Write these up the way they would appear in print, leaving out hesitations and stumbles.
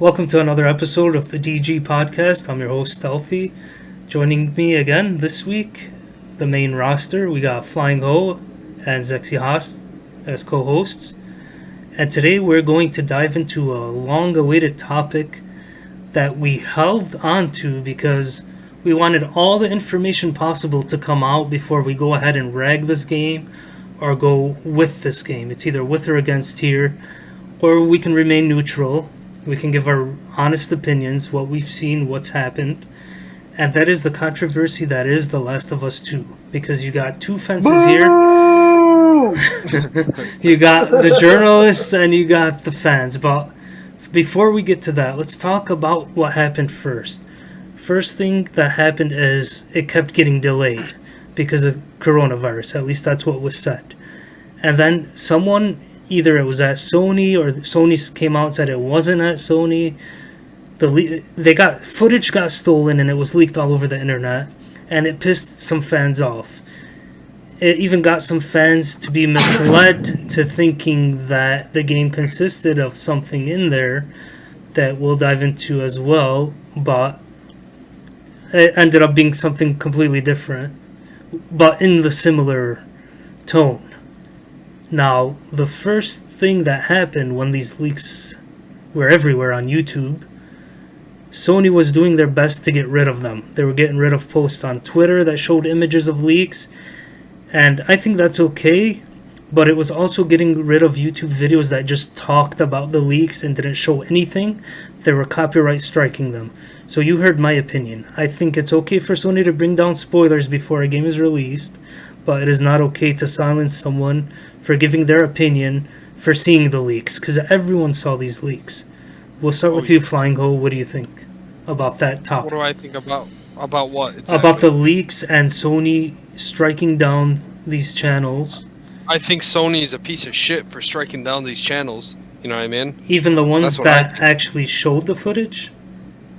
Welcome to another episode of the DG podcast. I'm your host, Stealthy. Joining me again this week, the main roster, we got Flying Ho and Zexy Haas as co-hosts. And today we're going to dive into a long-awaited topic that we held on to because we wanted all the information possible to come out before we go ahead and rag this game or go with this game. It's either with or against here, or we can remain neutral. We can give our honest opinions, what we've seen, what's happened. And that is the controversy that is The Last of Us 2. Because you got two fences here. You got the journalists and you got the fans. But before we get to that, let's talk about what happened first. First thing that happened is it kept getting delayed because of coronavirus. At least that's what was said. And then someone, either it was at Sony or Sony came out and said it wasn't at Sony. Footage got stolen and it was leaked all over the internet, and it pissed some fans off. It even got some fans to be misled to thinking that the game consisted of something in there that we'll dive into as well, but it ended up being something completely different, but in the similar tone. Now, the first thing that happened when these leaks were everywhere on YouTube, Sony was doing their best to get rid of them. They were getting rid of posts on Twitter that showed images of leaks, and I think that's okay, but it was also getting rid of YouTube videos that just talked about the leaks and didn't show anything. They were copyright striking them. So you heard my opinion. I think it's okay for Sony to bring down spoilers before a game is released, but it is not okay to silence someone for giving their opinion for seeing the leaks, because everyone saw these leaks. We'll start with you, Flying Ho. What do you think about that topic? What do I think about what exactly? About the leaks and Sony striking down these channels. I think Sony is a piece of shit for striking down these channels. You know what I mean? Even the ones that actually showed the footage?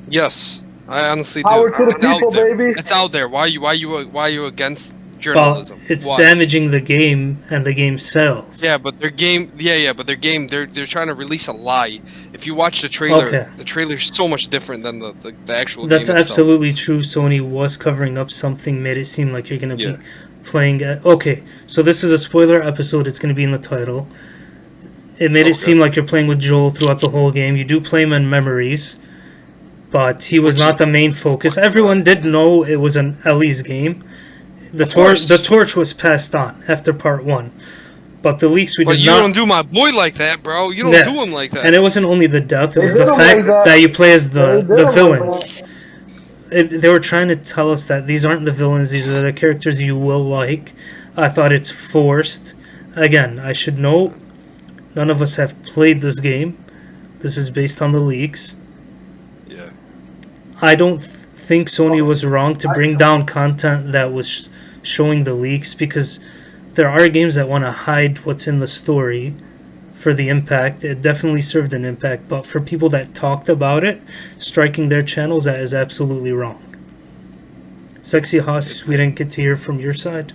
Yes, I honestly do. Power to the people, baby. It's out there. Why are you against journalism? It's damaging the game and the game sells. Yeah, but their game. But their game. They're trying to release a lie. If you watch the trailer, the trailer's so much different than the actual game. That's absolutely true. Sony was covering up something, made it seem like you're going to be playing. Okay, so this is a spoiler episode. It's going to be in the title. It made it seem like you're playing with Joel throughout the whole game. You do play him in memories, but he was not the main focus. Everyone did know it was an Ellie's game. The torch was passed on after part 1. But the leaks did not... But you don't do my boy like that, bro. You don't do him like that. And it wasn't only the death, it was the fact that you play as the villains. They were trying to tell us that these aren't the villains, these are the characters you will like. I thought it's forced. Again, I should note, none of us have played this game. This is based on the leaks. Yeah. I don't think Sony was wrong to bring down content that was showing the leaks, because there are games that want to hide what's in the story for the impact. It definitely served an impact, but for people that talked about it, striking their channels, that is absolutely wrong. Sexy Haas, we didn't get to hear from your side.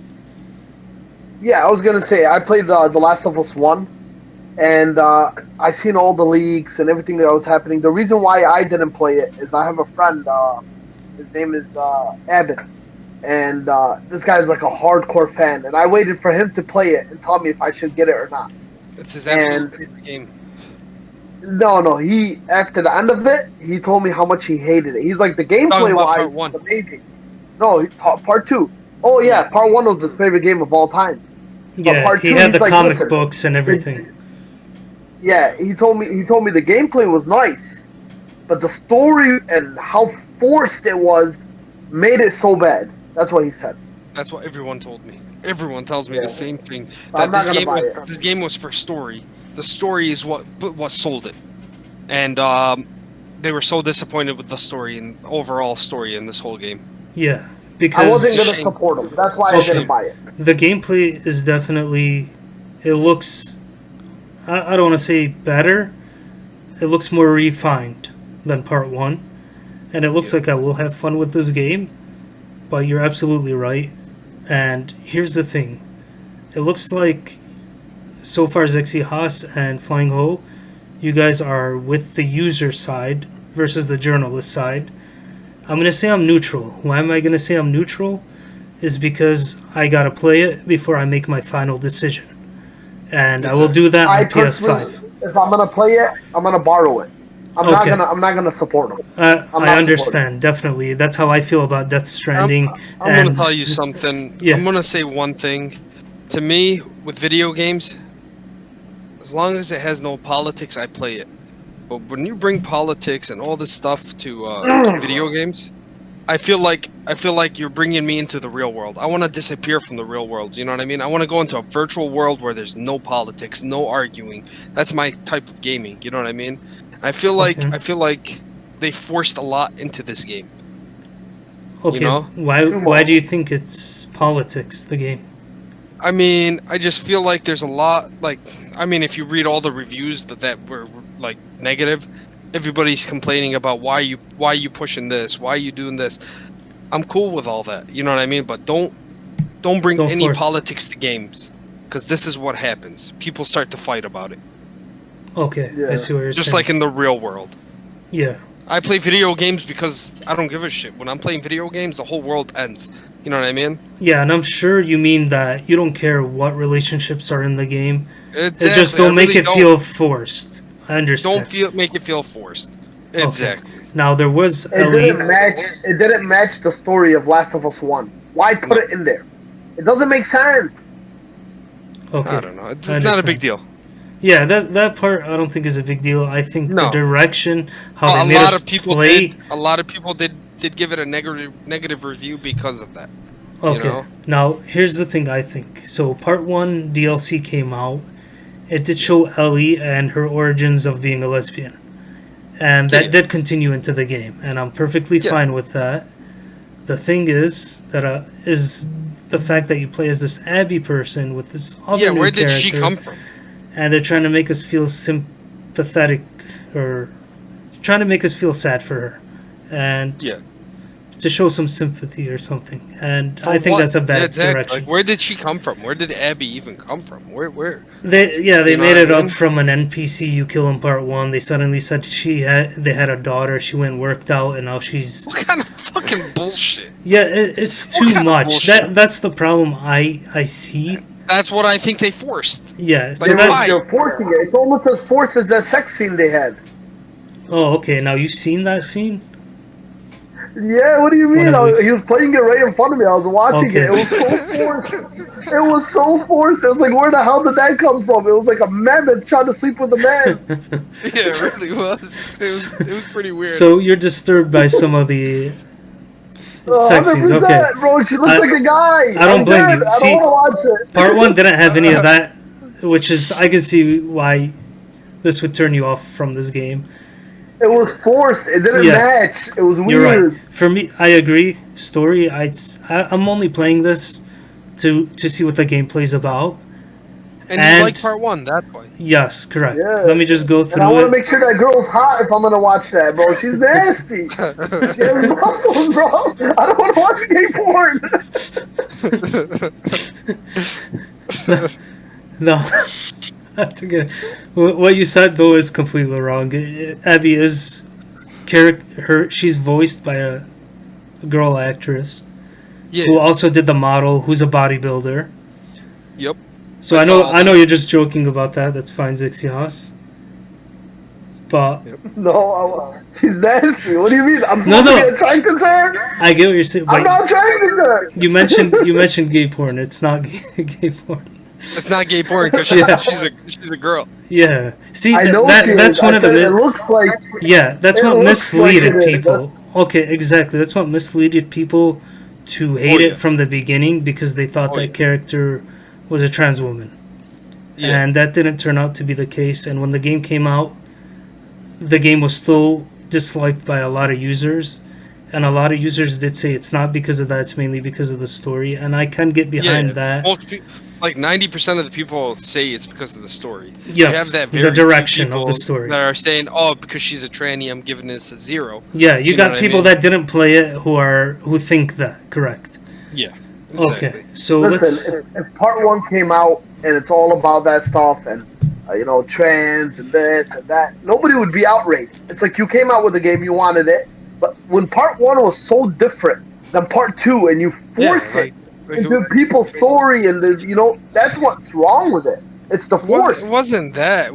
Yeah, I was going to say, I played The Last of Us 1, and I seen all the leaks and everything that was happening. The reason why I didn't play it is I have a friend, his name is Evan, and this guy's like a hardcore fan, and I waited for him to play it and tell me if I should get it or not. It's his absolute favorite game. No, he, after the end of it, he told me how much he hated it. He's like, the gameplay-wise, it's amazing. No, part 2. Oh yeah, part 1 was his favorite game of all time. Yeah, part 2, he had the comic books and everything. Yeah, he told me the gameplay was nice, but the story and how forced it was made it so bad. That's what he said. That's what everyone told me. Everyone tells me the same thing. That this game was for story. The story is what sold it, and they were so disappointed with the story and overall story in this whole game. Yeah, because I wasn't going to support him. That's why I didn't buy it. The gameplay is definitely, it looks, I don't want to say better. It looks more refined than part 1, and it looks like I will have fun with this game. But you're absolutely right. And here's the thing. It looks like, so far, Zexy Haas and Flying Ho, you guys are with the user side versus the journalist side. I'm going to say I'm neutral. Why am I going to say I'm neutral? Is because I got to play it before I make my final decision. And I will do that on PS5. If I'm going to play it, I'm going to borrow it. I'm not gonna support them. I understand, definitely. That's how I feel about Death Stranding. I'm gonna tell you something. Yeah. I'm gonna say one thing. To me, with video games, as long as it has no politics, I play it. But when you bring politics and all this stuff to video games, I feel like you're bringing me into the real world. I want to disappear from the real world. You know what I mean? I want to go into a virtual world where there's no politics, no arguing. That's my type of gaming. You know what I mean? I feel like they forced a lot into this game. Okay. You know? Why do you think it's politics, the game? I mean, I just feel like there's a lot, like, I mean, if you read all the reviews that were like negative, everybody's complaining about why you pushing this, why you doing this. I'm cool with all that, you know what I mean? But don't bring any politics to games, because this is what happens. People start to fight about it. Okay, yeah. I see what you're saying. Just like in the real world. Yeah. I play video games because I don't give a shit. When I'm playing video games, the whole world ends. You know what I mean? Yeah, and I'm sure you mean that you don't care what relationships are in the game. Exactly. It just don't make it feel forced. I understand. Make it feel forced. Exactly. Okay. Now there was it didn't match the story of Last of Us 1. Why put it in there? It doesn't make sense. Okay. I don't know. It's not a big deal. Yeah, that part I don't think is a big deal. I think the direction, how they made us play. A lot of people did give it a negative review because of that. Okay. You know? Now here's the thing. I think so. Part 1 DLC came out. It did show Ellie and her origins of being a lesbian, and that did continue into the game, and I'm perfectly fine with that. The thing is that is the fact that you play as this Abby person with this other new where did character, she come from? And they're trying to make us feel sympathetic, or trying to make us feel sad for her, and to show some sympathy or something. And I think that's a bad direction. Like, where did she come from? Where did Abby even come from? Where? They made it up from an NPC you kill in part 1. They suddenly said they had a daughter. She went and worked out, and now she's. What kind of fucking bullshit? Yeah, it's too much. That's the problem I see. That's what I think they forced. Yeah, so you're forcing it. It's almost as forced as that sex scene they had. Oh, okay. Now you've seen that scene? Yeah, what do you mean? He was playing it right in front of me. I was watching it. It was so forced. It was so forced. It was like, where the hell did that come from? It was like a mammoth trying to sleep with a man. Yeah, it really was. It was pretty weird. So you're disturbed by some of the sex scenes. Okay. Bro, she looks like a guy. I don't blame you. See, I don't want to watch it. Part 1 didn't have any of that, which is, I can see why this would turn you off from this game. It was forced. It didn't match. It was weird. You're right. For me, I agree. Story, I'm only playing this to see what the gameplay's about. And you like part 1, that's why. Yes, correct. Yeah. Let me just go through it. And I want to make sure that girl's hot if I'm going to watch that, bro. She's nasty. She has muscles, bro. I don't want to watch gay porn. No. That's okay. What you said, though, is completely wrong. Abby is... she's voiced by a girl actress who also did the model, who's a bodybuilder. Yep. So I know you're just joking about that. That's fine, Zixias. But no, she's nasty. What do you mean? I'm supposed to be attracted to her? I get what you're saying. I'm not attracted to her. You mentioned gay porn. It's not gay porn. It's not gay porn because she's a girl. Yeah. See, I know that's one of the. It looks like. Yeah, that's what misleaded people. Okay, exactly. That's what misleaded people to hate it from the beginning, because they thought that character was a trans woman. Yeah. And that didn't turn out to be the case. And when the game came out, the game was still disliked by a lot of users. And a lot of users did say it's not because of that, it's mainly because of the story. And I can get behind that. Most people, like 90% of the people say it's because of the story. Yes, you have that the direction of the story. That are saying, because she's a tranny, I'm giving this a 0. Yeah, you got people that didn't play it who think that, correct? Yeah. Exactly. Okay, so listen, if part 1 came out and it's all about that stuff, and trans and this and that, nobody would be outraged. It's like you came out with a game, you wanted it, but when part 1 was so different than part 2, and you force it into people's story, and that's what's wrong with it. It's the force. It wasn't that.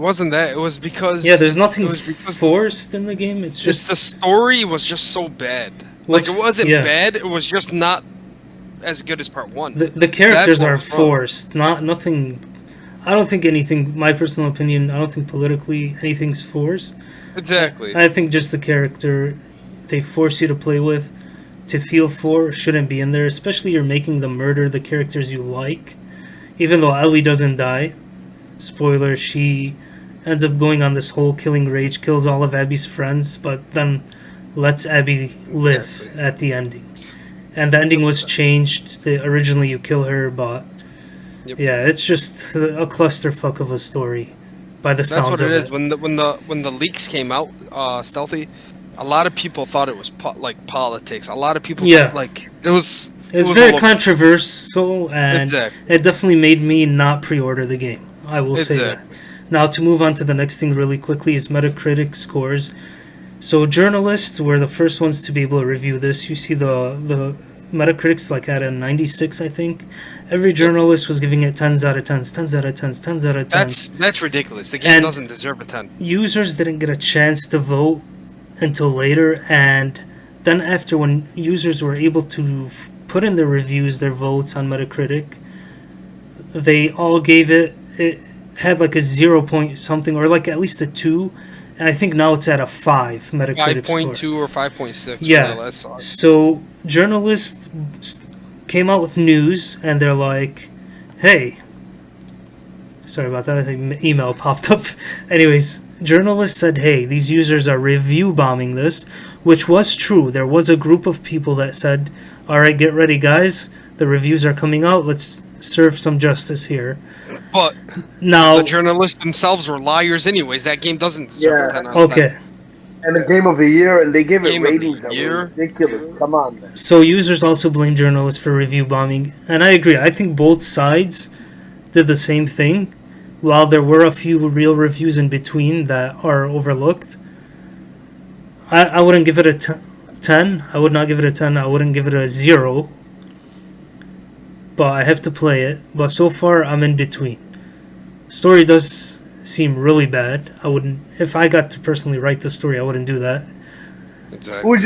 It was because there's nothing forced in the game. It's just the story was just so bad. Like it wasn't bad. It was just not as good as part 1. The characters are forced. Nothing. I don't think anything. My personal opinion. I don't think politically anything's forced. Exactly. I think just the character they force you to play with, to feel for, shouldn't be in there. Especially you're making them murder the characters you like. Even though Ellie doesn't die. Spoiler, she ends up going on this whole killing rage, kills all of Abby's friends, but then lets Abby live at the ending. And the ending was changed. Originally you kill her, but it's just a clusterfuck of a story by the sounds of it. That's what it is. When the leaks came out, Stealthy, a lot of people thought it was politics. A lot of people thought, it was very controversial, and it definitely made me not pre-order the game. I will say that. Now, to move on to the next thing really quickly is Metacritic scores. So journalists were the first ones to be able to review this. You see the Metacritic's like at a 96, I think. Every journalist was giving it 10s out of 10s, 10s out of 10s, 10s out of 10s. That's ridiculous. The game doesn't deserve a 10. Users didn't get a chance to vote until later, and then after, when users were able to put in their reviews, their votes on Metacritic, they all gave it had like a 0 point something, or like at least a 2, and I think now it's at a 5 Metacritic 5.2 or 5.6. Yeah. So journalists came out with news, and they're like, "Hey, sorry about that. I think email popped up." Anyways, journalists said, "Hey, these users are review bombing this," which was true. There was a group of people that said, "All right, get ready, guys. The reviews are coming out. Let's serve some justice here." But now the journalists themselves were liars anyways. That game doesn't deserve a 10 out of 10. Okay. And the game of the year, and they gave it ratings that were ridiculous. Come on, man. So users also blame journalists for review bombing, and I agree. I think both sides did the same thing. While there were a few real reviews in between that are overlooked, I wouldn't give it a 10. I would not give it a 10. I wouldn't give it a 0. But I have to play it. But so far, I'm in between. Story does seem really bad. I wouldn't. If I got to personally write the story, I wouldn't do that. Exactly. Who was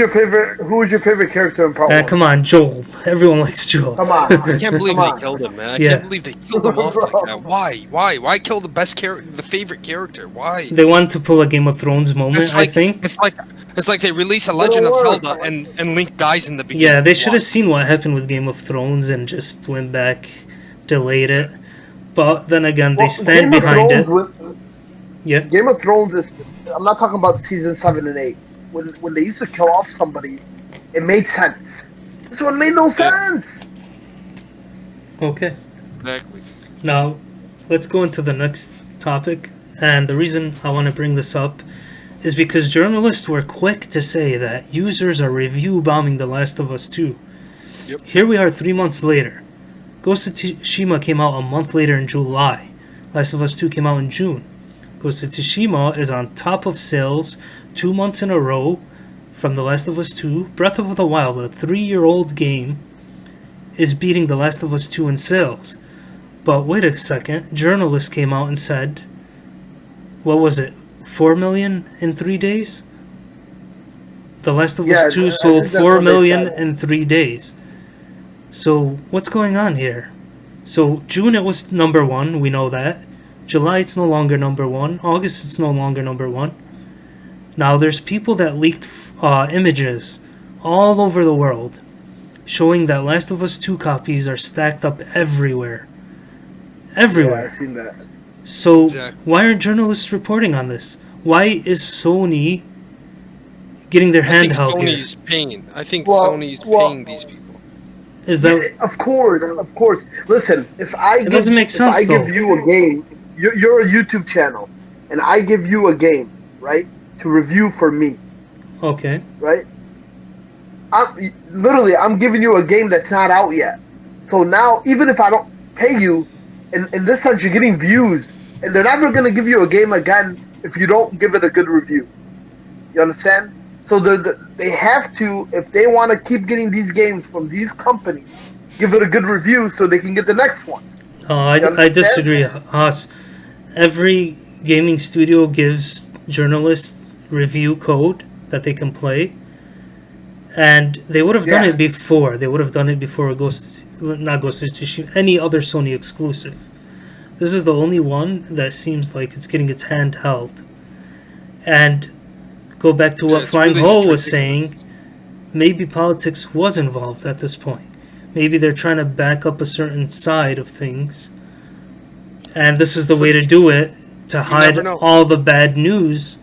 your favorite character in part 1? Come on, Joel. Everyone likes Joel. Come on. I can't believe they killed him, man. I can't believe they killed him off like that. Why kill the best character, the favorite character? Why? They wanted to pull a Game of Thrones moment, I think. It's like they release a Legend of Zelda and Link dies in the beginning. Yeah, they should have seen what happened with Game of Thrones and just went back, delayed it. But then again, they stand behind it. Game of Thrones is... I'm not talking about season 7 and 8. When they used to kill off somebody, it made sense. This one made no sense. Okay. Exactly. Now, let's go into the next topic. And the reason I want to bring this up is because journalists were quick to say that users are review bombing The Last of Us 2. Yep. Here we are 3 months later. Ghost of Tsushima came out a month later in July. Last of Us 2 came out in June. Ghost of Tsushima is on top of sales 2 months in a row from The Last of Us 2. Breath of the Wild, a 3-year-old game, is beating The Last of Us 2 in sales. But wait a second, journalists came out and said, what was it, 4 million in 3 days? The Last of Us 2 sold 4 million in 3 days. So what's going on here? So June it was number 1, we know that. July it's no longer number 1. August it's no longer number 1. Now there's people that leaked images all over the world showing that Last of Us 2 copies are stacked up everywhere. Everywhere. Yeah, I've seen that. So why aren't journalists reporting on this? Why is Sony getting their hand held here? I think Sony's paying these people. Is that of course. Listen, if I doesn't make sense. If I give you a game, you're a YouTube channel, and I give you a game, right, to review for me. Okay. Right. I'm giving you a game that's not out yet. So now, even if I don't pay you, in this sense, you're getting views and they're never going to give you a game again if you don't give it a good review. You understand? So they have to, if they want to keep getting these games from these companies, give it a good review so they can get the next one. I disagree, Haas. Every gaming studio gives journalists review code that they can play, and they would have done it before. They would have done it before not Ghost of Tsushima, any other Sony exclusive. This is the only one that seems like it's getting its hand held. And go back to what Flying Hole was saying, maybe politics was involved at this point. Maybe they're trying to back up a certain side of things, and this is the way to do it, to hide all the bad news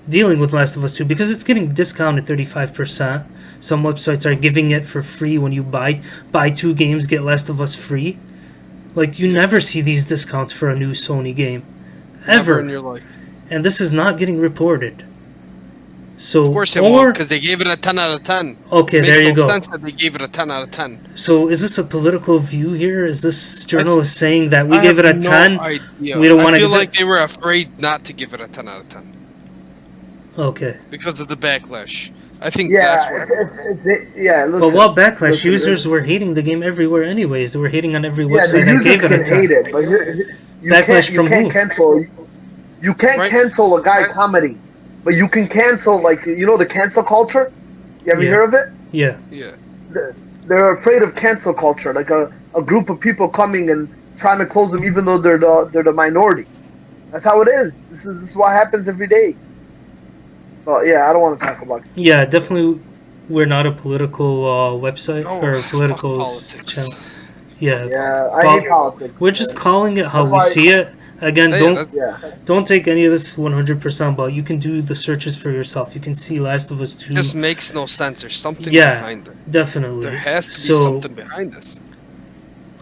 dealing with Last of Us 2, because it's getting discounted 35%. Some websites are giving it for free when you buy 2 games, get Last of Us free. Like, you never see these discounts for a new Sony game. Ever. Never in your life. And this is not getting reported. So, of course it won't, because they gave it a 10 out of 10. Okay, there you go. Makes no sense that they gave it a 10 out of 10. So is this a political view here? Is this journalist saying that we gave it a 10? Idea. We don't want to. I feel like they were afraid not to give it a 10 out of 10. Okay. Because of the backlash. I think that's what. Listen, but what backlash? Users were hating the game everywhere, anyways. They were hating on every website that gave it a 10. Hate it, but backlash from who? You can't cancel a guy commenting. But you can cancel, like, you know, the cancel culture? You ever hear of it? Yeah. Yeah. They're afraid of cancel culture, like a group of people coming and trying to close them, even though they're the minority. That's how it is. This is what happens every day. But yeah, I don't want to talk about it. Yeah, definitely. We're not a political website or a political politics. channel. Yeah. I hate politics. We're just calling it how we see it. Again, don't take any of this 100%, but you can do the searches for yourself. You can see Last of Us 2. It just makes no sense. There's something behind it. Definitely. There has to be something behind this.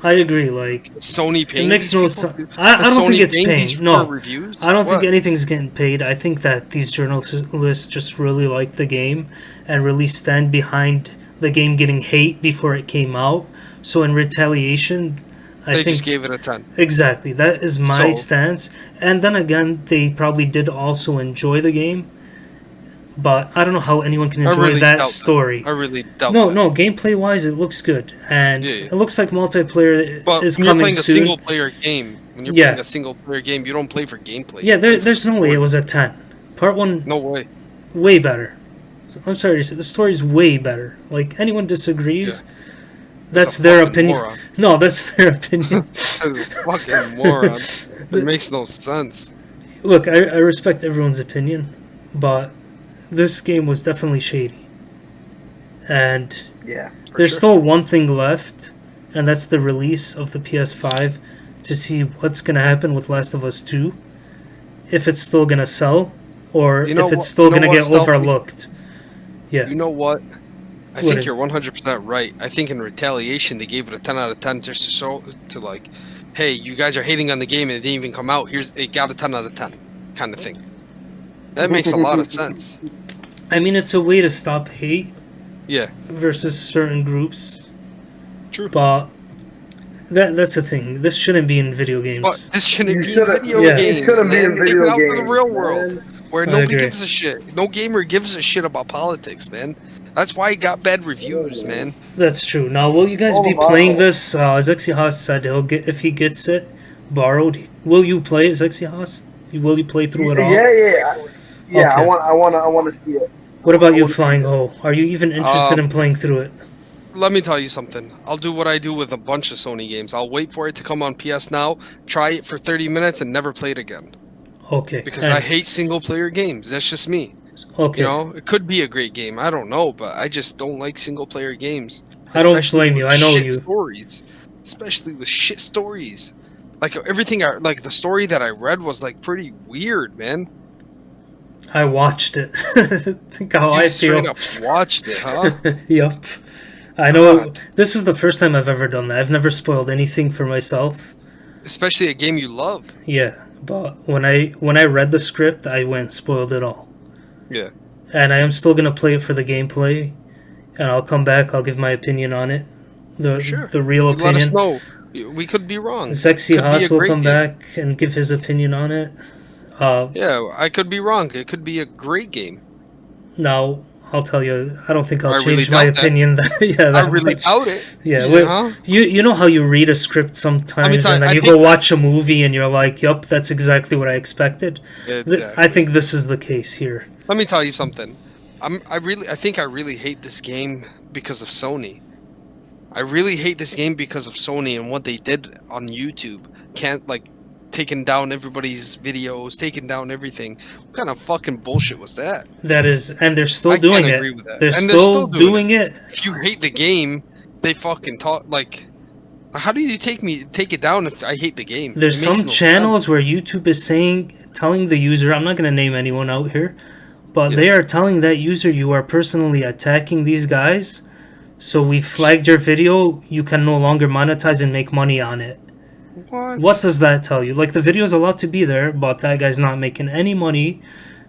I agree. Like, Sony paying. It makes no sense. I don't think it's paid. No, reviews? I don't think anything's getting paid. I think that these journalists just really like the game and really stand behind the game getting hate before it came out. So in retaliation, I think just gave it a 10. Exactly. That is my stance. And then again, they probably did also enjoy the game. But I don't know how anyone can enjoy that story. I really doubt No, gameplay-wise, it looks good. And it looks like multiplayer is coming soon. But when you're playing a single-player game, you don't play for gameplay. Yeah, there's no way it was a 10. Part 1... No way. Way better. So, I'm sorry to say, the story's way better. Like, anyone disagrees... Yeah. That's their opinion. Moron. No, that's their opinion. That's a fucking moron. It makes no sense. Look, I respect everyone's opinion, but this game was definitely shady. And there's still one thing left, and that's the release of the PS5 to see what's going to happen with Last of Us 2. If it's still going to sell, or if it's still going to get overlooked. Yeah. You know what? I think you're 100% right. I think in retaliation, they gave it a 10 out of 10 just to show, like, hey, you guys are hating on the game and it didn't even come out. It got a 10 out of 10 kind of thing. That makes a lot of sense. I mean, it's a way to stop hate. Yeah. Versus certain groups. True. But that's the thing. This shouldn't be in video games. But this shouldn't be in video games. It shouldn't be in video games. Take it out for the real world, where nobody gives a shit. No gamer gives a shit about politics, man. That's why he got bad reviews, man. That's true. Now, will you guys be playing this? Zexias said if he gets it borrowed. Will you play it, Zexias? Will you play through it all? Yeah. Okay. I want to see it. What about you, Flying Hole? Are you even interested in playing through it? Let me tell you something. I'll do what I do with a bunch of Sony games. I'll wait for it to come on PS Now, try it for 30 minutes, and never play it again. Okay. Because I hate single-player games. That's just me. Okay. You know, it could be a great game. I don't know, but I just don't like single-player games. I don't blame you. I know you. Stories, especially with shit stories. Like everything, like the story that I read was like pretty weird, man. I watched it. Think how I feel. Straight up watched it, huh? Yup. I know. This is the first time I've ever done that. I've never spoiled anything for myself. Especially a game you love. Yeah, but when I read the script, I went and spoiled it all. Yeah. And I am still gonna play it for the gameplay, and I'll come back. I'll give my opinion on it. The real opinion. Let us know. We could be wrong. Sexy Could be Haas a will great come game. back and give his opinion on it. Yeah, I could be wrong. It could be a great game. Now, I'll tell you, I don't think I'll I change really my doubt that. opinion. That I really much. doubt it. Yeah, Yeah. you know how you read a script sometimes and then I you think go watch a movie and you're like, yup, that's exactly what I expected. Exactly. I think this is the case here. Let me tell you something. I think I really hate this game because of Sony. I really hate this game because of Sony and what they did on YouTube. Can't like taking down everybody's videos, taking down everything. What kind of fucking bullshit was that? That is, and they're still I doing can't it. agree with that. They're And still doing it. If you hate the game, they fucking talk like. How do you take it down if I hate the game? There's It makes some no channels sense. where YouTube is telling the user, I'm not going to name anyone out here, but Yeah. they are telling that user, you are personally attacking these guys, so we flagged your video, you can no longer monetize and make money on it. What does that tell you? Like, the video's allowed to be there, but that guy's not making any money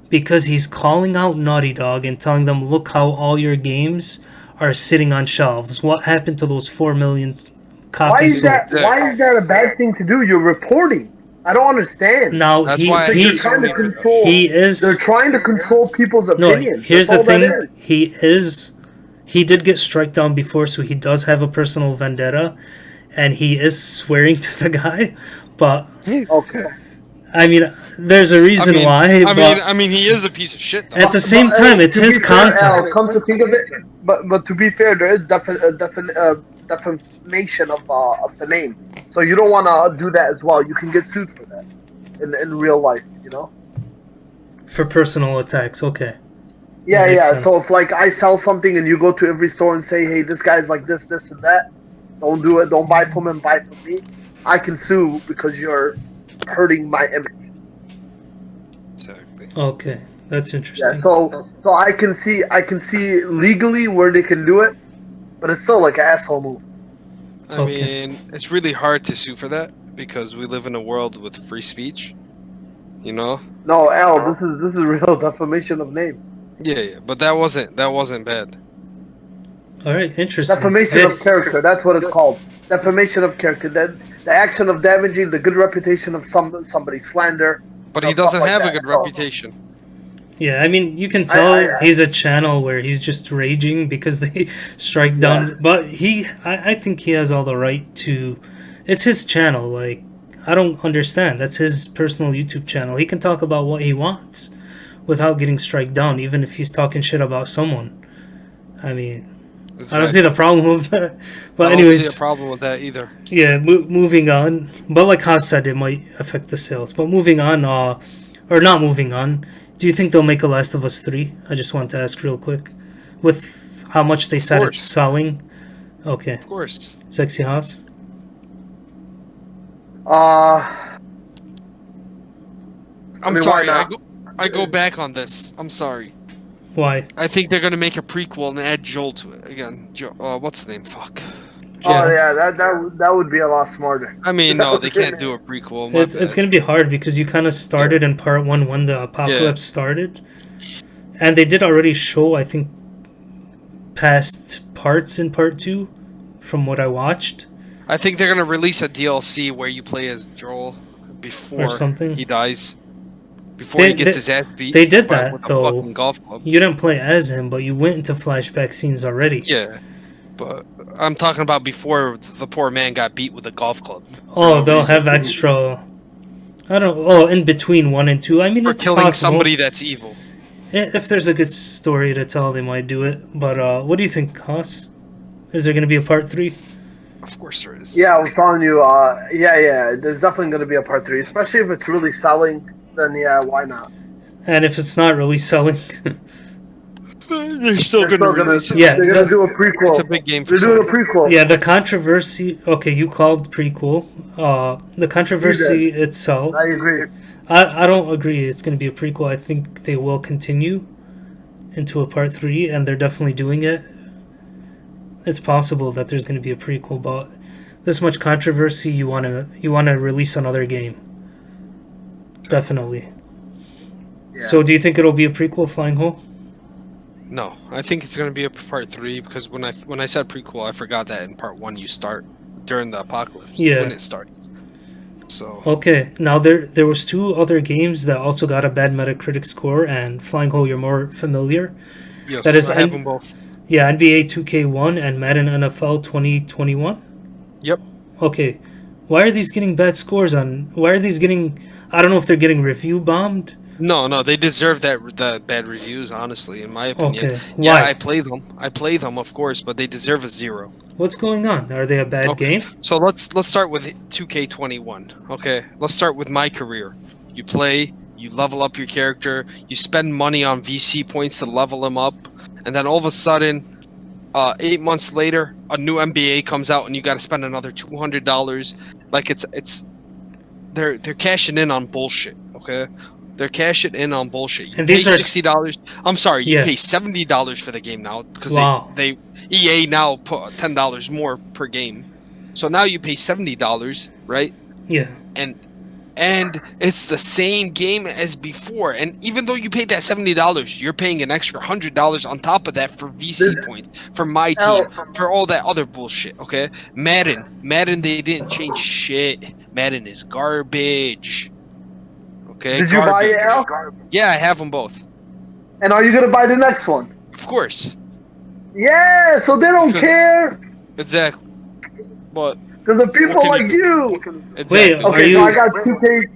because he's calling out Naughty Dog and telling them, look how all your games are sitting on shelves. What happened to those 4 million Why copies is sold? that? Why is that a bad thing to do? You're reporting. I don't understand. Now, That's he, why I They're he, trying to control. he is... They're trying to control people's No, opinions. here's That's the all that thing. is. He did get struck down before, so he does have a personal vendetta, and he is swearing to the guy. But Okay. I mean, there's a reason why. I mean, he is a piece of shit. Though. At the same time, it's To be his fair, content. Al, come to think of it, but to be fair, there is defamation of the name. So you don't want to do that as well. You can get sued for that in real life. You know. For personal attacks, okay. Yeah, That makes yeah. sense. So if like I sell something and you go to every store and say, "Hey, this guy's like this, this, and that," don't do it. Don't buy from him. Buy from me. I can sue because you're hurting my image. Exactly. Okay, that's interesting. Yeah. So I can see legally where they can do it, but it's still like an asshole move. I Okay. mean, it's really hard to sue for that because we live in a world with free speech. You know? No, Al, this is real defamation of name. Yeah, but that wasn't bad. All right, interesting. Defamation of character. That's what it's called. Defamation of character. That the action of damaging the good reputation of somebody, slander. But No, he doesn't stuff like have a that. good Oh. reputation. Yeah, I mean, you can tell I- he's a channel where he's just raging because they strike down. Yeah. But I think he has all the right to. It's his channel. Like, I don't understand. That's his personal YouTube channel. He can talk about what he wants without getting strike down, even if he's talking shit about someone. I mean, I don't see the problem with that. But I don't anyways, see a problem with that either. yeah, moving on. But like Haas said, it might affect the sales. But moving on, or not moving on, do you think they'll make a Last of Us 3? I just want to ask real quick. With how much they said it's course. selling. Okay. Of course. Sexy Haas? I'm mean, sorry. why I go back on this. I'm sorry. Why? I think they're gonna make a prequel and add Joel to it again. What's the name? Fuck. Oh yeah, that would be a lot smarter. I mean, no, they can't do a prequel. my It's bad. going to be hard because you kind of started in part 1 when the apocalypse started. And they did already show, I think, past parts in part 2 from what I watched. I think they're gonna release a DLC where you play as Joel before something. he dies. Before he gets his ass beat. They did by- that, with a though. fucking golf club. You didn't play as him, but you went into flashback scenes already. Yeah, but I'm talking about before the poor man got beat with a golf club. Oh, no they'll reason. have extra. I don't. Oh, in between 1 and 2. I mean, For it's killing possible. somebody that's evil. If there's a good story to tell, they might do it. But what do you think, Haas? Is there going to be a part 3? Of course there is. Yeah, I was telling you. Yeah. There's definitely going to be a part 3, especially if it's really selling. Then yeah, why not? And if it's not really selling, They're still gonna release it. Yeah, they're gonna do a prequel. It's a big game for They're doing a Sony. prequel. yeah, the controversy. Okay, you called prequel. The controversy itself. I agree. I don't agree. It's going to be a prequel. I think they will continue into a part 3, and they're definitely doing it. It's possible that there's going to be a prequel, but this much controversy, you want to release another game. Definitely. Yeah. So, do you think it'll be a prequel, Flying Hole? No, I think it's gonna be a part 3 because when I said prequel, I forgot that in part 1 you start during the apocalypse Yeah. when it starts. So Okay, now there was two other games that also got a bad Metacritic score, and Flying Hole, you're more familiar. yes, That is I have them both. Yeah, NBA 2K1 and Madden NFL 2021. Yep. Okay, why are these getting bad scores on? Why are these getting? I don't know if they're getting review bombed. No, they deserve the bad reviews. Honestly, in my opinion. Okay, Yeah, why? I play them, of course, but they deserve a 0. What's going on? Are they a bad Okay. game? So let's start with 2K21. Okay, let's start with my career. You play, you level up your character, you spend money on VC points to level him up, and then all of a sudden, 8 months later, a new NBA comes out, and you got to spend another $200. Like they're cashing in on bullshit. Okay, they're cashing in on bullshit. You And pay these are $60. I'm sorry, you Yeah. pay $70 for the game now because Wow. they EA now put $10 more per game. So now you pay $70, right? Yeah. And it's the same game as before. And even though you paid that $70, you're paying an extra $100 on top of that for VC points, for my team, for all that other bullshit. Okay, Madden, they didn't change shit. Madden is garbage. Okay, Did you buy it, Al? Yeah, I have them both. And are you gonna buy the next one? Of course. Yeah, so they don't care. Exactly. But Because of people What can like you. exactly. Are Okay, you- so I got 2K.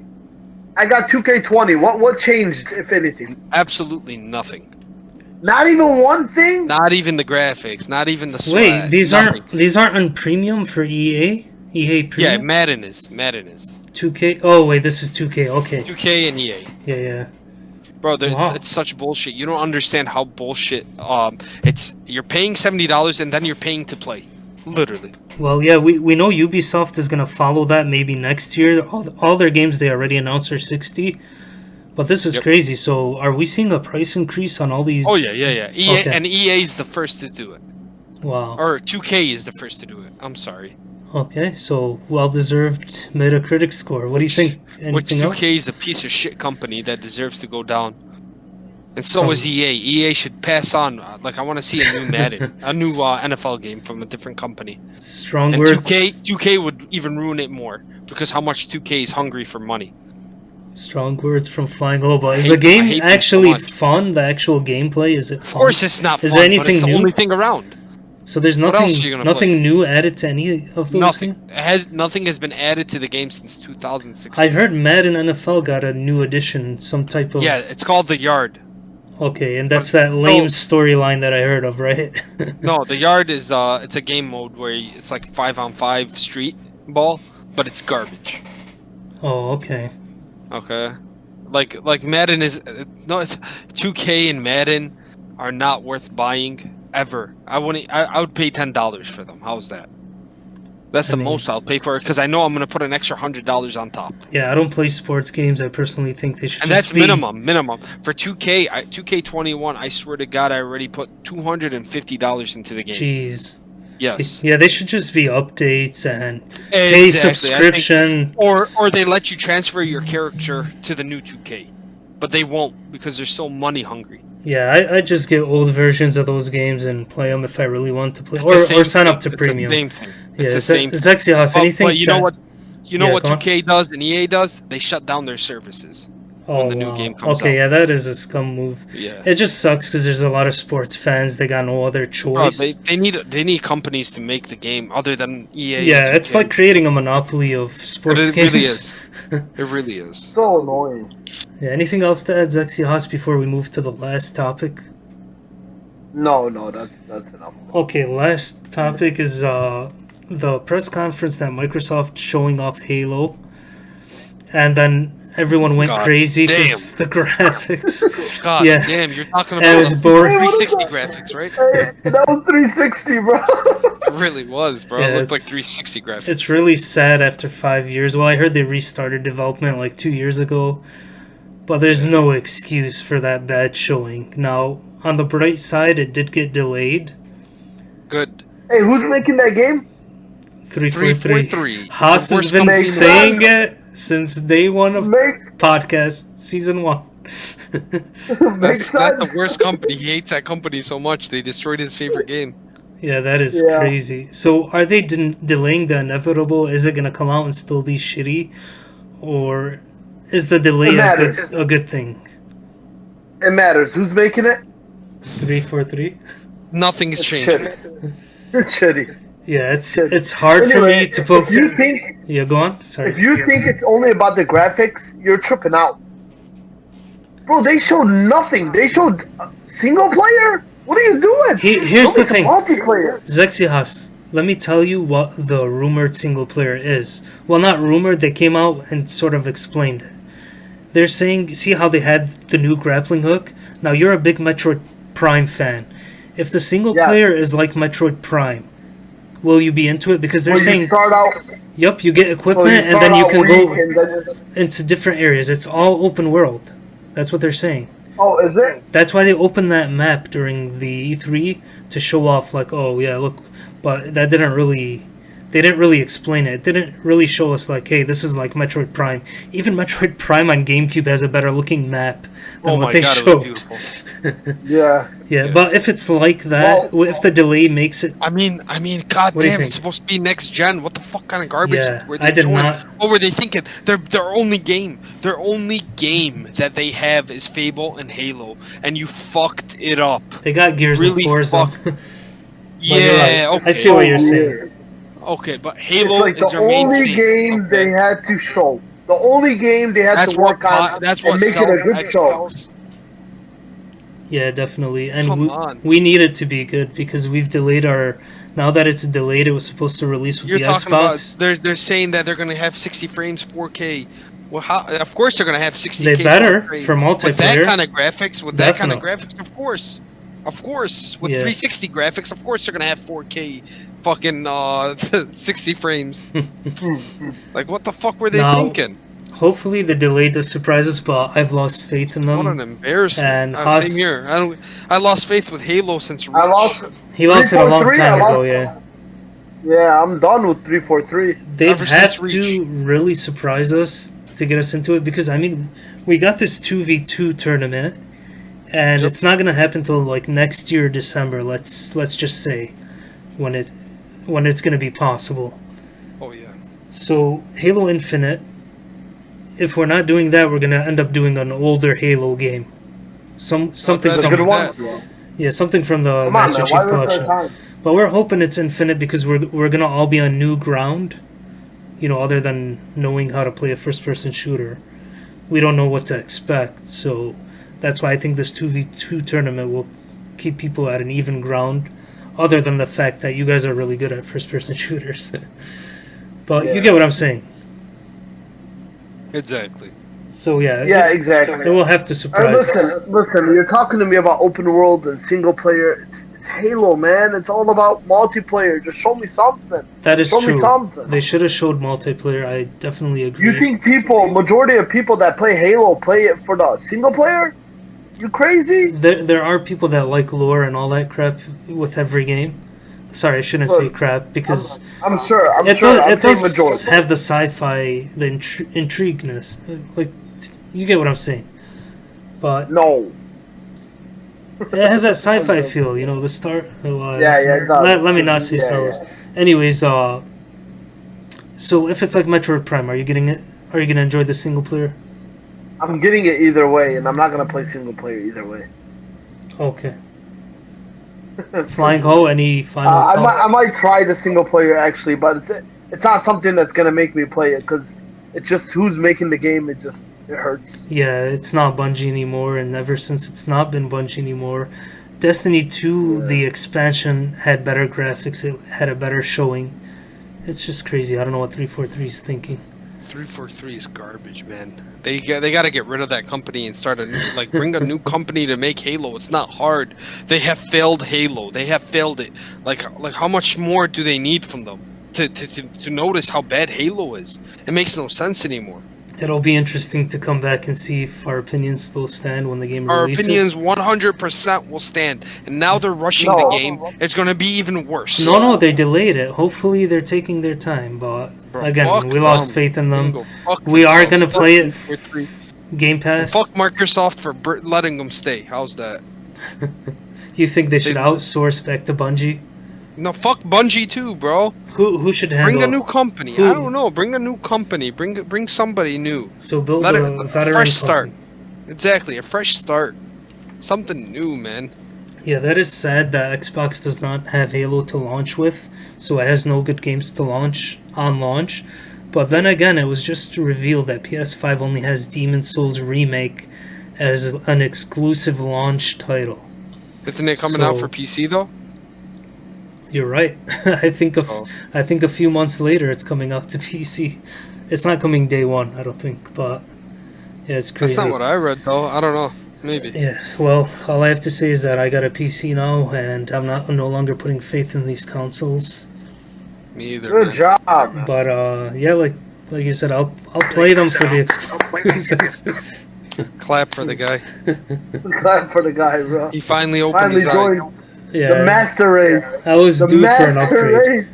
I got 2K20. What changed, if anything? Absolutely nothing. Not even one thing. Not even the graphics. Not even the swag. Wait, these nothing. aren't on premium for EA? EA Yeah, premium? Madden is. 2K. Oh wait, this is 2K. Okay. 2K and EA. Yeah. Bro, Wow. it's such bullshit. You don't understand how bullshit. You're paying $70 and then you're paying to play, literally. Well, yeah, we know Ubisoft is gonna follow that maybe next year. All their games they already announced are 60, but this is Yep. crazy. So are we seeing a price increase on all these? Oh yeah. EA Okay. and EA is the first to do it, Wow. or 2K is the first to do it. I'm sorry. Okay, so well-deserved Metacritic score. What do you think? Which Anything 2K else? is a piece of shit company that deserves to go down. And so Some- is EA. EA should pass on. Like I want to see a new Madden, a new NFL game from a different company. Strong And words. 2K would even ruin it more because how much 2K is hungry for money. Strong words from Flying Global. Is I the hate game them so actually much. fun? The actual gameplay, is it Of fun? course, it's not Is fun, there but it's anything the new? only thing around. So there's What else are you nothing gonna nothing new added to any of those Nothing. games? Nothing has been added to the game since 2016. I heard Madden NFL got a new addition, some type of. Yeah, it's called The Yard. Okay, and that's But that still- lame storyline that I heard of, right? No, The Yard is it's a game mode where it's like 5-on-5 street ball, but it's garbage. Oh, okay. Okay, like Madden is no, 2K and Madden are not worth buying ever. I would pay $10 for them. How's that? That's I the mean- most I'll pay for it because I know I'm gonna put an extra $100 on top, Yeah, I don't play sports games. I personally think they should and just that's be... minimum for 2K. 2K21. I swear to God, I already put $250 into the game. Jeez. Yes, Yeah, they should just be updates and pay exactly. I think- subscription. or they let you transfer your character to the new 2K, but they won't because they're so money hungry. Yeah, I just get old versions of those games and play them if I really want to play, It's the same or sign thing. up to It's premium. the same thing. Yeah, It's the same. Zexios, anything? But you know to- what? You know Yeah, what go on. 2K does and EA does? They shut down their services. Oh, the new wow. game comes okay, out. yeah, that is a scum move. Yeah. It just sucks because there's a lot of sports fans. They got no other Bro, choice. they need companies to make the game other than EA. Yeah, and it's 2K. like creating a monopoly of But sports it games. really is. It really is. So annoying. Yeah, anything else to add, Zexios, before we move to the last topic? No, that's enough. Okay, last topic is the press conference that Microsoft showing off Halo, and then everyone went God crazy because the graphics. God Yeah. damn, you're talking And it about was the boring. 360 graphics, right? Hey, that was 360, bro. It really was, bro. Yeah, It looked like it's- 360 graphics. It's really sad after 5 years. Well, I heard they restarted development like 2 years ago, but there's no excuse for that bad showing. Now, on the bright side, it did get delayed. good. Hey, who's making that game? 343. 343. Haas The has worst been company in the saying world. it since day one of Make podcast season 1. makes That's the sense. worst company. He hates that company so much they destroyed his favorite game. Yeah, that is crazy. So, are they delaying the inevitable? Is it gonna come out and still be shitty, or is the delay a good thing? It matters. Who's making it? 343. Nothing has changed. It's shitty. Yeah, it's hard for me to put. Yeah, go on. Sorry. If you think it's only about the graphics, you're tripping out. Bro, they showed nothing. They showed single player. What are you doing? Here's the thing. Multiplayer. Zexihas, let me tell you what the rumored single player is. Well, not rumored. They came out and sort of explained it. They're saying, see how they had the new grappling hook? Now, you're a big Metroid Prime fan. If the single player is like Metroid Prime, will you be into it? Because they're saying, yep, you get equipment and then you can go into different areas. It's all open world. That's what they're saying. Oh, is it? That's why they opened that map during the E3 to show off, like, oh yeah, look, but that didn't really. They didn't really explain it. It didn't really show us, like, hey, this is like Metroid Prime. Even Metroid Prime on GameCube has a better looking map than what they showed. Yeah, but if it's like that, if the delay makes it... I mean, goddamn, it's supposed to be next gen. What the fuck kind of garbage were they did not... What were they thinking? Their only game that they have is Fable and Halo, and you fucked it up. They got Gears and Forza. Yeah, okay. I see what you're saying. Okay, but Halo is their main thing. The only game they had to show. The only game they had to work on and make it a good show. Yeah, definitely. And we need it to be good because we've delayed our... Now that it's delayed, it was supposed to release with the Xbox. They're saying that they're going to have 60 frames 4K. Well, of course they're going to have 60K. They better for multiplayer. With that kind of graphics, of course. Of course. With 360 graphics, of course they're going to have 4K fucking 60 frames. Like, what the fuck were they thinking? Hopefully the delay does surprise us, but I've lost faith in them. What an embarrassment. And same here. I lost faith with Halo since Reach. He lost it a long time ago, Yeah, I'm done with 343. They'd have to really surprise us to get us into it because, I mean, we got this 2v2 tournament, and it's not going to happen until, like, next year, December, let's just say, when it's going to be possible. Oh, yeah. So, Halo Infinite, if we're not doing that, we're going to end up doing an older Halo game. Something from something from the Master Chief Collection. But we're hoping it's Infinite because we're going to all be on new ground, you know, other than knowing how to play a first-person shooter. We don't know what to expect, so that's why I think this 2v2 tournament will keep people at an even ground, other than the fact that you guys are really good at first-person shooters. But you get what I'm saying. Exactly. So exactly. It will have to surprise us. Listen, you're talking to me about open world and single player. It's Halo, man. It's all about multiplayer. Just show me something. That is true. Show me something. They should have showed multiplayer. I definitely agree. You think majority of people that play Halo play it for the single player? You crazy? There are people that like lore and all that crap with every game. Sorry, I shouldn't say crap because I'm sure. It does have the sci-fi, the intrigueness. Like, you get what I'm saying. But no, it has that sci-fi feel. You know, the Star. Let me not say Star Wars. Anyways, so if it's like Metroid Prime, are you getting it? Are you gonna enjoy the single player? I'm getting it either way, and I'm not gonna play single player either way. Okay. Flying Ho, any final thoughts? I might try the single player actually, but it's not something that's gonna make me play it because it's just who's making the game. It hurts. Yeah, it's not Bungie anymore, and ever since it's not been Bungie anymore, Destiny 2, the expansion had better graphics. It had a better showing. It's just crazy. I don't know what 343 is thinking. 343 is garbage, man. They got to get rid of that company and start bring a new company to make Halo. It's not hard. They have failed Halo. They have failed it. Like how much more do they need from them to notice how bad Halo is? It makes no sense anymore. It'll be interesting to come back and see if our opinions still stand when the game Our opinions releases. 100% will stand. And now they're rushing the game. It's going to be even worse. No, they delayed it. Hopefully they're taking their time. But again, we lost faith in them. We are going to play it Game Pass. Fuck Microsoft for letting them stay. How's that? You think they should outsource back to Bungie? No, fuck Bungie too, bro. Who should handle? Bring a new company. Who? I don't know. Bring a new company. Bring somebody new. So build Let a it, veteran fresh company. start. Exactly, a fresh start. Something new, man. Yeah, that is sad that Xbox does not have Halo to launch with, so it has no good games to launch on launch. But then again, it was just revealed that PS5 only has Demon's Souls Remake as an exclusive launch title. Isn't it coming out for PC though? You're right. I think So, a few months later it's coming out to PC. It's not coming day one, I don't think, but yeah, it's crazy. that's not what I read though. I don't know. Maybe. Yeah, well, all I have to say is that I got a PC now, and I'm no longer putting faith in these consoles. Me either. Good Man. job. But yeah, like you said, I'll play them for the exclusives. Clap for the guy. Glad for the guy, bro. He finally opened Finally his eyes. joined the Yeah, master race. I was The due for an master upgrade. race.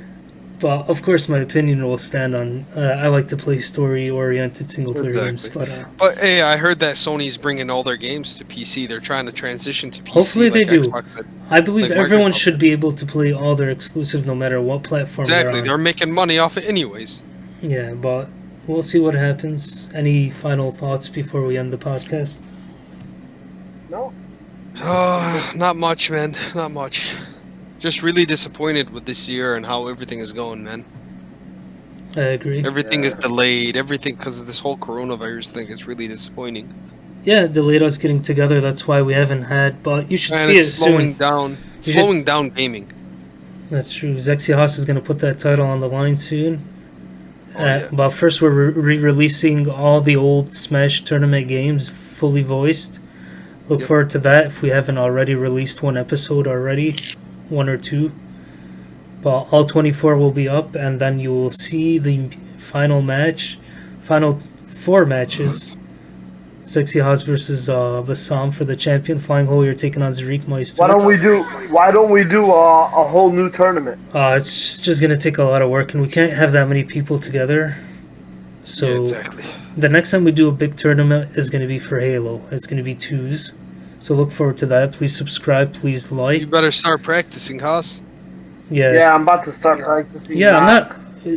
But of course, my opinion will stand on. I like to play story-oriented single-player games, Exactly. but But hey, I heard that Sony's bringing all their games to PC. They're trying to transition to PC. Hopefully they do. Xbox did. I believe Like everyone Microsoft should be able to play all their exclusive, no matter what platform Exactly. they're They're on. making money off it anyways. Yeah, but we'll see what happens. Any final thoughts before we end the podcast? No. Not much, man. Not much. Just really disappointed with this year and how everything is going, man. I agree. Everything is delayed. Everything because of this whole coronavirus thing is really disappointing. Yeah, it delayed us getting together. That's why we haven't had. But you should And see it it's slowing soon. down, just- slowing down gaming. That's true. Zexios is going to put that title on the line soon. Oh, yeah. But first, we're re-releasing all the old Smash tournament games fully voiced. Look Yep. forward to that if we haven't already released one episode already, one or two. But all 24 will be up, and then you will see the final match, final 4 matches. Sexy Haas versus Bassam for the champion. Flying Hole, you're taking on Zarik Meister. Why don't we do a whole new tournament? It's just gonna take a lot of work, and we can't have that many people together. So Yeah, exactly. the next time we do a big tournament is gonna be for Halo. It's gonna be 2s. So look forward to that. Please subscribe. Please like. You better start practicing, Haas. Yeah, I'm about to start practicing. Yeah, I'm not.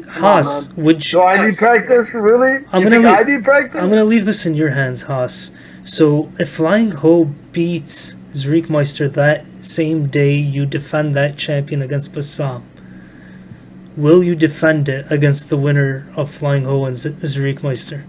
Haas, man. would you? Do I need practice? Really? I'm You gonna think I leave- need practice? I'm gonna leave this in your hands, Haas. So if Flying Ho beats Zarik Meister that same day you defend that champion against Bassam, will you defend it against the winner of Flying Ho and Zarik Meister?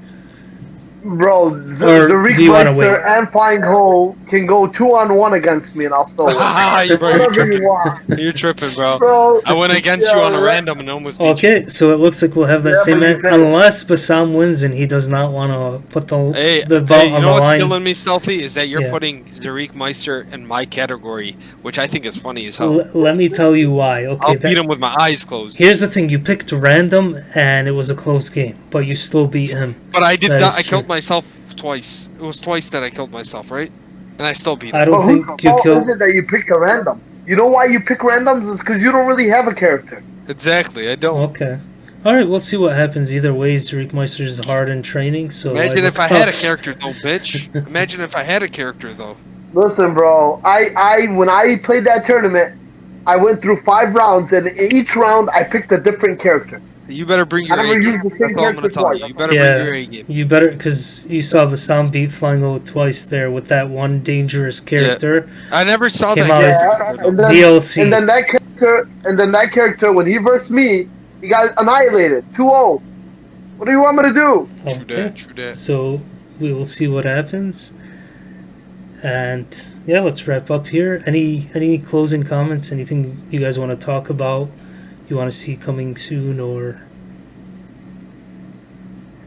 Bro, Or the do you wanna Meister wait? and Flying Hole can go 2-on-1 against me, and I'll still win. You're Whatever you tripping. want, You're tripping, bro. bro. I went against you on a Yeah, random and almost beat you. Okay, so it looks like we'll have that Yeah, same but you match can- unless Bassam wins and he does not want to put the Hey, belt you on know the what's line. killing me, Stealthy, is that you're Yeah. putting Zarik Meister in my category, which I think is funny as hell. Let me tell you why. Okay, I'll beat him with my eyes closed. here's the thing: you picked random, and it was a close game, but you still beat him. But I did That not. is I killed true. myself twice. It was twice that I killed myself, right? And I still beat I him. don't But think whose you fault killed. is it that you picked a random? You know why you pick randoms is because you don't really have a character. Exactly. I don't. Okay. All right, we'll see what happens. Either way, Zarik Meister is hard in training, so Imagine if I look had a up. character though, bitch. Imagine if I had a character though. Listen, bro. When I played that tournament, I went through 5 rounds, and in each round I picked a different character. You better bring your I A never game. used the same That's all I'm gonna character tell you. twice. You better Yeah. bring your A game. You better, because you saw Bassam beat Flying O twice there with that one dangerous character. I never saw Came that out as character. and though. then, DLC. and then that character, when he versed me, he got annihilated. 2-0. What do you want me to do? True Okay. that. True that. So we will see what happens. And yeah, let's wrap up here. Any closing comments? Anything you guys want to talk about? You want to see coming soon, or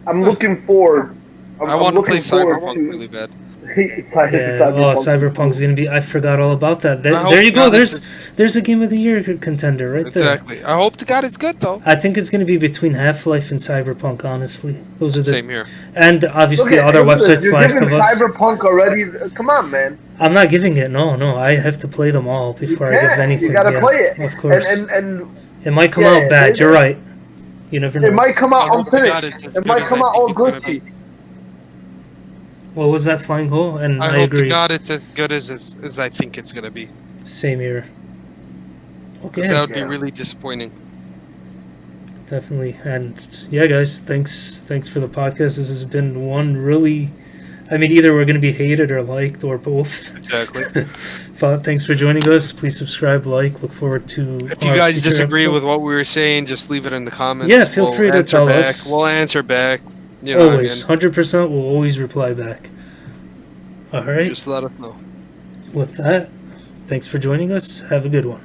I'm looking forward. I want to play looking forward Cyberpunk really bad. Cyberpunk's gonna be. I forgot all about that. There, I hope there you go. God it's There's a game of the year contender right there. Exactly. I hope to God it's good though. I think it's gonna be between Half-Life and Cyberpunk. Honestly, those are the Same here. and obviously Look at other Infamous. websites. You're Last giving of Us. Cyberpunk already. Come on, man. I'm not giving it. No. I have to play them all before I give can't. anything. You gotta yeah, play it. Of course. And It might come Yeah, out bad. it- You're right. You never know. it might come I out hope to God unfinished. it's as It good might as come I out think all it's gonna glitchy. be. What was that, Flying Hole? And I I hope agree. to God it's as good as I think it's gonna be. Same here. Okay. That would be really disappointing. Definitely. And yeah, guys, thanks for the podcast. This has been one really, I mean, either we're going to be hated or liked or both. Exactly. But thanks for joining us. Please subscribe, like, look forward to If you guys disagree with what we were saying, just leave it in the comments. Yeah, feel free to tell us. We'll answer back. You know, always. 100% we'll always reply back. All right. Just let us know. With that, thanks for joining us. Have a good one.